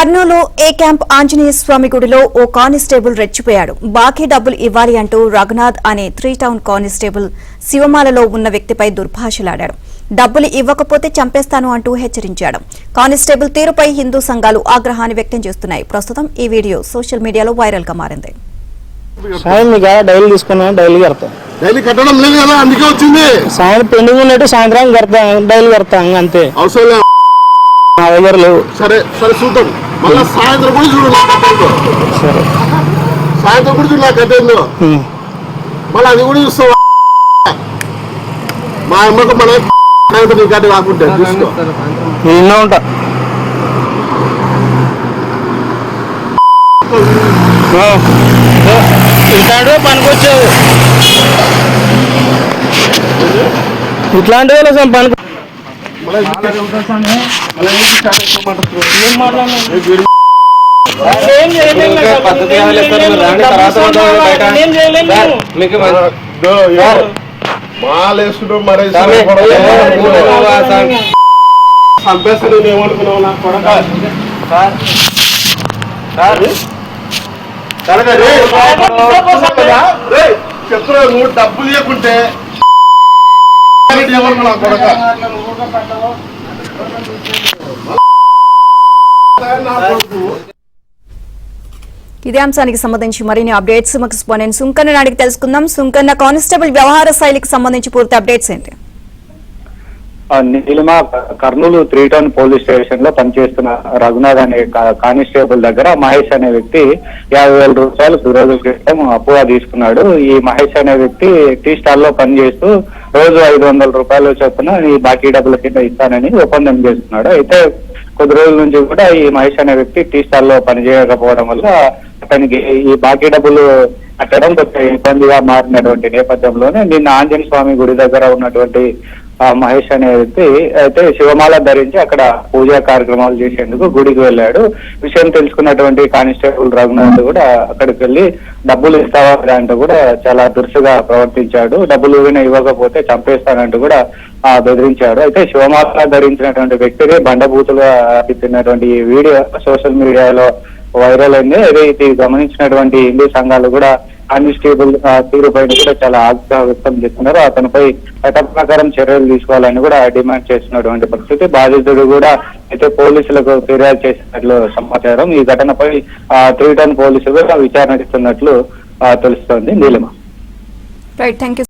కర్నూలు ఏ camp Anjaneya స్వామి గుడిలో ఓ constable రెచ్చిపోయాడు. బాకీ డబ్బులు ఇవ్వాలి అంటూ రఘునాథ్ అనే 3 టౌన్ కానిస్టేబుల్ శివమాలలో ఉన్న వ్యక్తిపై దుర్భాషలాడాడు. డబ్బులు ఇవ్వకపోతే చంపేస్తాను అంటూ హెచ్చరించాడు. కానిస్టేబుల్ తీరుపై హిందూ సంఘాలు ఆగ్రహాన్ని వ్యక్తం చేస్తున్నాయి. ప్రస్తుతం ఈ వీడియో సోషల్ మీడియాలో వైరల్ గా మారింది. మళ్ళీ సాయంత్రం కూడా చూడు, సాయంత్రం కూడా చూడు నాకు కట్టేందు. మళ్ళీ అది కూడా చూస్తావా? మా అమ్మకు మన సాయంత్రం నీ కట్ట కాకుంటే చూసుకో. ఉంటా ఇట్లాంటివే పనికొచ్చావు, ఇట్లాంటివే పనికి మాలేసుడు మరి చంపేస్తాను ఏమనుకున్నావు నా కొడక. చెప్తున్నా నువ్వు డబ్బులు ఇవ్వకుంటే ఏమనుకున్నా కొడక. ఇదే అంశానికి సంబంధించి మరిన్ని అప్డేట్స్ మాకు రెస్పాండెంట్ సుంకన్న అడిగి తెలుసుకుందాం. సుంకన్న, కానిస్టేబుల్ వ్యవహార శైలికి సంబంధించి పూర్తి అప్డేట్స్ ఏంటి? Neelima Kurnool 3 town police station లో పనిచేస్తున్న రఘునాథ్ అనే కానిస్టేబుల్ దగ్గర మహేష్ అనే వ్యక్తి 50,000 రూపాయలు రోజు క్రితం అప్పుగా తీసుకున్నాడు. ఈ మహేష్ అనే వ్యక్తి టీ స్టాల్ లో పనిచేస్తూ రోజు 500 రూపాయలు చొప్పున ఈ బాకీ డబ్బుల కింద ఇస్తానని ఒప్పందం చేస్తున్నాడు. అయితే కొద్ది రోజుల నుంచి కూడా ఈ మహేష్ అనే వ్యక్తి టీ స్టాల్ లో పనిచేయకపోవడం వల్ల అతనికి ఈ బాకీ డబ్బులు కట్టడం కొంచెం ఇబ్బందిగా మారినటువంటి నేపథ్యంలోనే నిన్న ఆంజనేయ స్వామి గుడి దగ్గర ఉన్నటువంటి మహేష్ అనే వ్యక్తి అయితే శివమాల ధరించి అక్కడ పూజా కార్యక్రమాలు చేసేందుకు గుడికి వెళ్ళాడు. విషయం తెలుసుకున్నటువంటి కానిస్టేబుల్ రఘునాథ్ కూడా అక్కడికి వెళ్ళి డబ్బులు ఇస్తావా అంటూ కూడా చాలా దురుసుగా ప్రవర్తించాడు. డబ్బులు ఇవ్వకపోతే చంపేస్తానంటూ కూడా బెదిరించాడు. అయితే శివమాల ధరించినటువంటి వ్యక్తిని బండబూతులుగా తిన్నటువంటి ఈ వీడియో సోషల్ మీడియాలో వైరల్ అయింది. అదే ఇది గమనించినటువంటి హిందూ సంఘాలు కూడా కానిస్టేబుల్ తీరుపై కూడా చాలా ఆగ్రహం వ్యక్తం చేస్తున్నారు. అతనిపై చట్ట ప్రకారం చర్యలు తీసుకోవాలని కూడా డిమాండ్ చేస్తున్నటువంటి పరిస్థితి. బాధితుడు కూడా అయితే పోలీసులకు ఫిర్యాదు చేసినట్లు సమాచారం. ఈ ఘటనపై 3 టౌన్ పోలీసులు విచారణ ఇస్తున్నట్లు తెలుస్తోంది. నీలిమ.